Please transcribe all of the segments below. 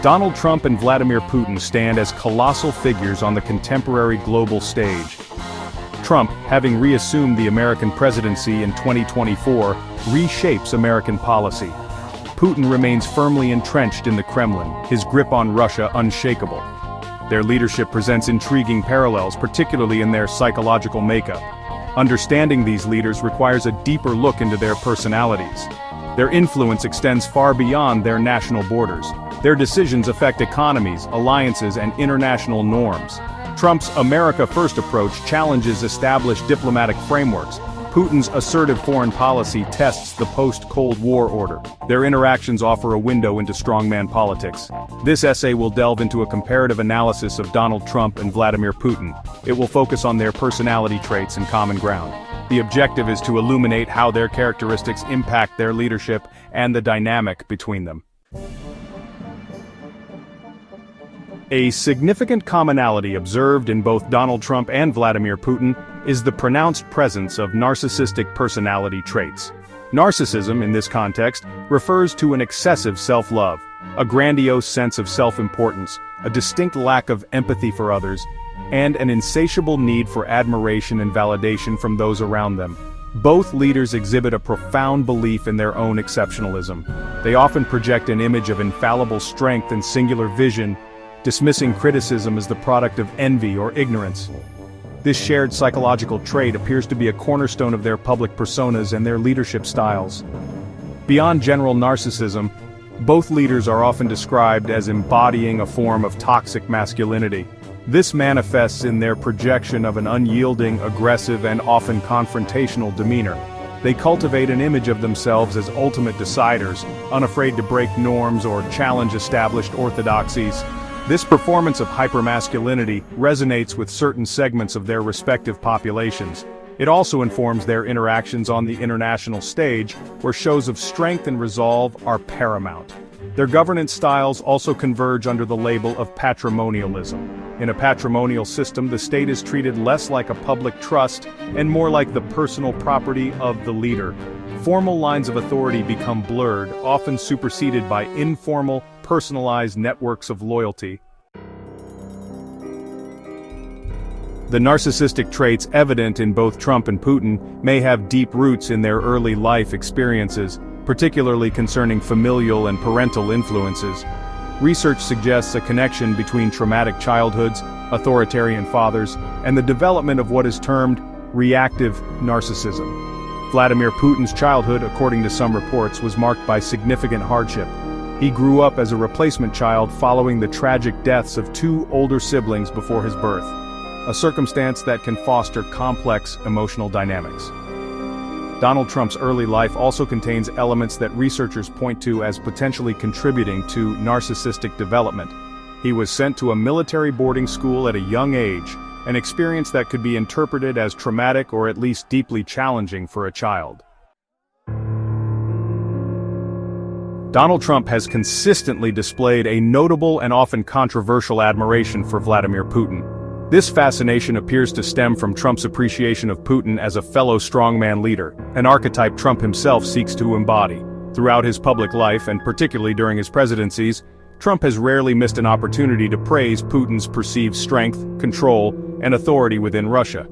Donald Trump and Vladimir Putin stand as colossal figures on the contemporary global stage. Trump, having reassumed the American presidency in 2024, reshapes American policy. Putin remains firmly entrenched in the Kremlin, his grip on Russia unshakable. Their leadership presents intriguing parallels, particularly in their psychological makeup. Understanding these leaders requires a deeper look into their personalities. Their influence extends far beyond their national borders. Their decisions affect economies, alliances, and international norms. Trump's America First approach challenges established diplomatic frameworks. Putin's assertive foreign policy tests the post-Cold War order. Their interactions offer a window into strongman politics. This essay will delve into a comparative analysis of Donald Trump and Vladimir Putin. It will focus on their personality traits and common ground. The objective is to illuminate how their characteristics impact their leadership and the dynamic between them. A significant commonality observed in both Donald Trump and Vladimir Putin is the pronounced presence of narcissistic personality traits. Narcissism, in this context, refers to an excessive self-love, a grandiose sense of self-importance, a distinct lack of empathy for others, and an insatiable need for admiration and validation from those around them. Both leaders exhibit a profound belief in their own exceptionalism. They often project an image of infallible strength and singular vision, dismissing criticism as the product of envy or ignorance. This shared psychological trait appears to be a cornerstone of their public personas and their leadership styles. Beyond general narcissism, both leaders are often described as embodying a form of toxic masculinity. This manifests in their projection of an unyielding, aggressive, and often confrontational demeanor. They cultivate an image of themselves as ultimate deciders, unafraid to break norms or challenge established orthodoxies. This performance of hypermasculinity resonates with certain segments of their respective populations. It also informs their interactions on the international stage, where shows of strength and resolve are paramount. Their governance styles also converge under the label of patrimonialism. In a patrimonial system, the state is treated less like a public trust and more like the personal property of the leader. Formal lines of authority become blurred, often superseded by informal, personalized networks of loyalty. The narcissistic traits evident in both Trump and Putin may have deep roots in their early life experiences, particularly concerning familial and parental influences. Research suggests a connection between traumatic childhoods, authoritarian fathers, and the development of what is termed reactive narcissism. Vladimir Putin's childhood, according to some reports, was marked by significant hardship. He grew up as a replacement child following the tragic deaths of two older siblings before his birth, a circumstance that can foster complex emotional dynamics. Donald Trump's early life also contains elements that researchers point to as potentially contributing to narcissistic development. He was sent to a military boarding school at a young age, an experience that could be interpreted as traumatic or at least deeply challenging for a child. Donald Trump has consistently displayed a notable and often controversial admiration for Vladimir Putin. This fascination appears to stem from Trump's appreciation of Putin as a fellow strongman leader, an archetype Trump himself seeks to embody. Throughout his public life, and particularly during his presidencies, Trump has rarely missed an opportunity to praise Putin's perceived strength, control, and authority within Russia.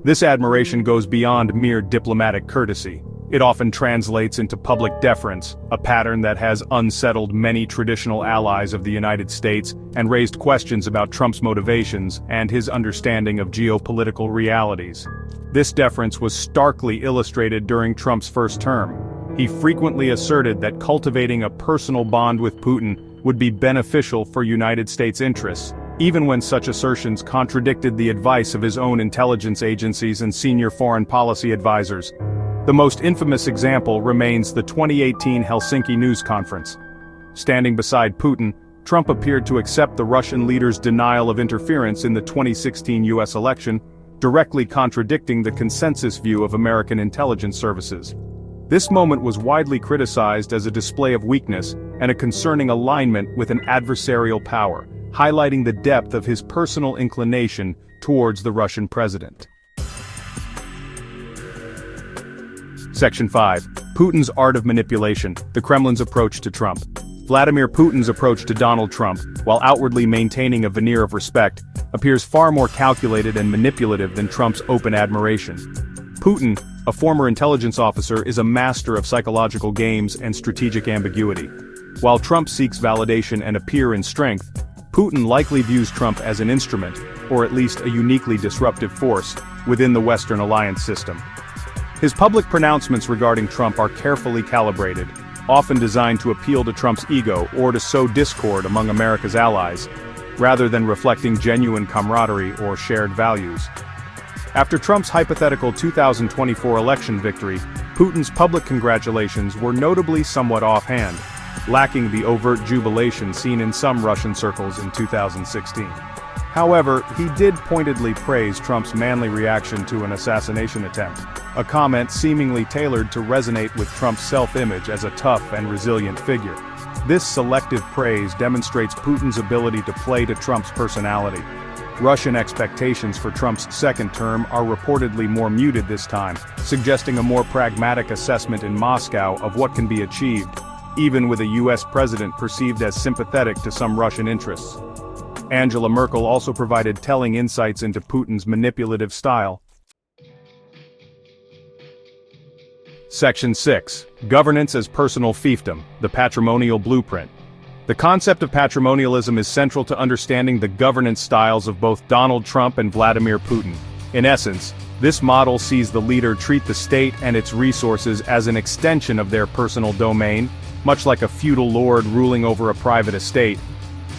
This admiration goes beyond mere diplomatic courtesy. It often translates into public deference, a pattern that has unsettled many traditional allies of the United States and raised questions about Trump's motivations and his understanding of geopolitical realities. This deference was starkly illustrated during Trump's first term. He frequently asserted that cultivating a personal bond with Putin would be beneficial for United States interests, even when such assertions contradicted the advice of his own intelligence agencies and senior foreign policy advisors. The most infamous example remains the 2018 Helsinki News Conference. Standing beside Putin, Trump appeared to accept the Russian leader's denial of interference in the 2016 US election, directly contradicting the consensus view of American intelligence services. This moment was widely criticized as a display of weakness and a concerning alignment with an adversarial power, highlighting the depth of his personal inclination towards the Russian president. Section 5. Putin's Art of Manipulation, the Kremlin's Approach to Trump. Vladimir Putin's approach to Donald Trump, while outwardly maintaining a veneer of respect, appears far more calculated and manipulative than Trump's open admiration. Putin, a former intelligence officer, is a master of psychological games and strategic ambiguity. While Trump seeks validation and appear in strength, Putin likely views Trump as an instrument, or at least a uniquely disruptive force, within the Western alliance system. His public pronouncements regarding Trump are carefully calibrated, often designed to appeal to Trump's ego or to sow discord among America's allies, rather than reflecting genuine camaraderie or shared values. After Trump's hypothetical 2024 election victory, Putin's public congratulations were notably somewhat offhand, lacking the overt jubilation seen in some Russian circles in 2016. However, he did pointedly praise Trump's manly reaction to an assassination attempt, a comment seemingly tailored to resonate with Trump's self-image as a tough and resilient figure. This selective praise demonstrates Putin's ability to play to Trump's personality. Russian expectations for Trump's second term are reportedly more muted this time, suggesting a more pragmatic assessment in Moscow of what can be achieved, even with a US president perceived as sympathetic to some Russian interests. Angela Merkel also provided telling insights into Putin's manipulative style. Section 6. Governance as Personal Fiefdom, the Patrimonial Blueprint. The concept of patrimonialism is central to understanding the governance styles of both Donald Trump and Vladimir Putin. In essence, this model sees the leader treat the state and its resources as an extension of their personal domain, much like a feudal lord ruling over a private estate.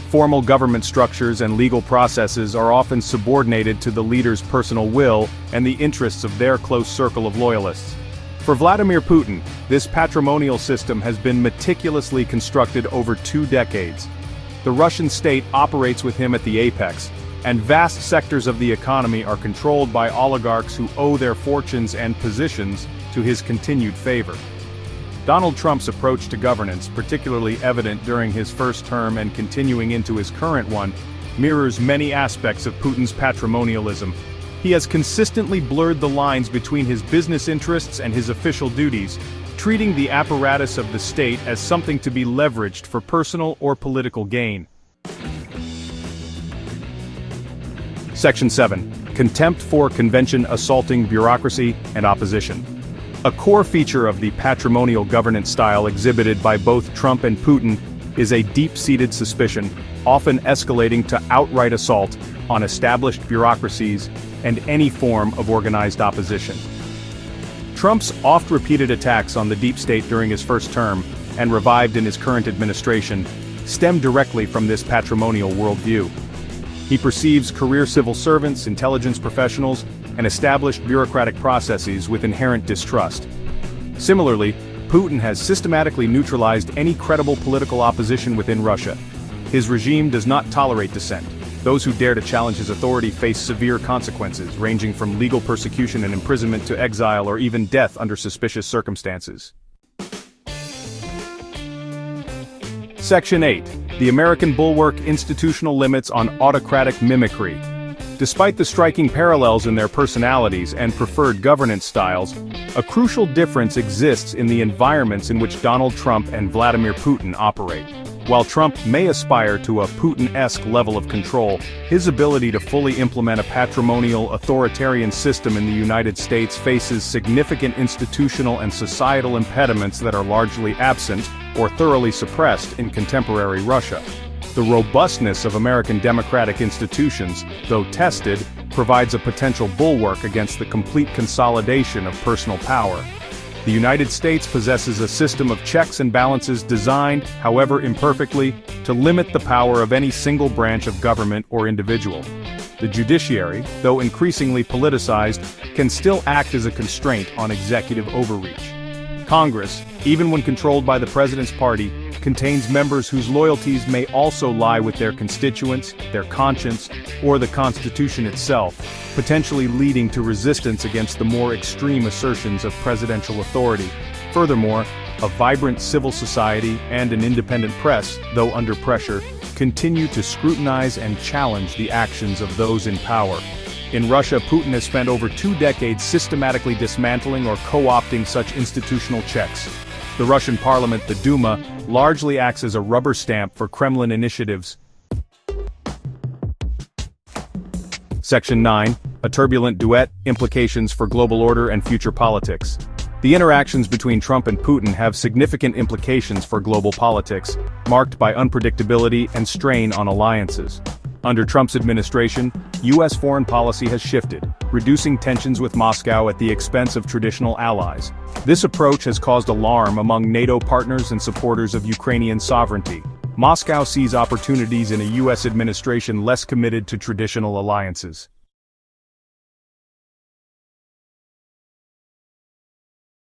Formal government structures and legal processes are often subordinated to the leader's personal will and the interests of their close circle of loyalists. For Vladimir Putin, this patrimonial system has been meticulously constructed over 2 decades. The Russian state operates with him at the apex, and vast sectors of the economy are controlled by oligarchs who owe their fortunes and positions to his continued favor. Donald Trump's approach to governance, particularly evident during his first term and continuing into his current one, mirrors many aspects of Putin's patrimonialism. He has consistently blurred the lines between his business interests and his official duties, treating the apparatus of the state as something to be leveraged for personal or political gain. Section 7. Contempt for convention assaulting bureaucracy and opposition. A core feature of the patrimonial governance style exhibited by both Trump and Putin is a deep-seated suspicion, often escalating to outright assault, on established bureaucracies and any form of organized opposition. Trump's oft-repeated attacks on the deep state during his first term, and revived in his current administration, stem directly from this patrimonial worldview. He perceives career civil servants, intelligence professionals, and established bureaucratic processes with inherent distrust. Similarly, Putin has systematically neutralized any credible political opposition within Russia. His regime does not tolerate dissent. Those who dare to challenge his authority face severe consequences, ranging from legal persecution and imprisonment to exile or even death under suspicious circumstances. Section 8. The American Bulwark Institutional Limits on Autocratic Mimicry. Despite the striking parallels in their personalities and preferred governance styles, a crucial difference exists in the environments in which Donald Trump and Vladimir Putin operate. While Trump may aspire to a Putin-esque level of control, his ability to fully implement a patrimonial authoritarian system in the United States faces significant institutional and societal impediments that are largely absent or thoroughly suppressed in contemporary Russia. The robustness of American democratic institutions, though tested, provides a potential bulwark against the complete consolidation of personal power. The United States possesses a system of checks and balances designed, however imperfectly, to limit the power of any single branch of government or individual. The judiciary, though increasingly politicized, can still act as a constraint on executive overreach. Congress, even when controlled by the president's party, contains members whose loyalties may also lie with their constituents, their conscience, or the Constitution itself, potentially leading to resistance against the more extreme assertions of presidential authority. Furthermore, a vibrant civil society and an independent press, though under pressure, continue to scrutinize and challenge the actions of those in power. In Russia, Putin has spent over 2 decades systematically dismantling or co-opting such institutional checks. The Russian parliament, the Duma, largely acts as a rubber stamp for Kremlin initiatives. Section 9. A turbulent duet, implications for global order and future politics. The interactions between Trump and Putin have significant implications for global politics, marked by unpredictability and strain on alliances. Under Trump's administration, U.S. foreign policy has shifted, reducing tensions with Moscow at the expense of traditional allies. This approach has caused alarm among NATO partners and supporters of Ukrainian sovereignty. Moscow sees opportunities in a U.S. administration less committed to traditional alliances.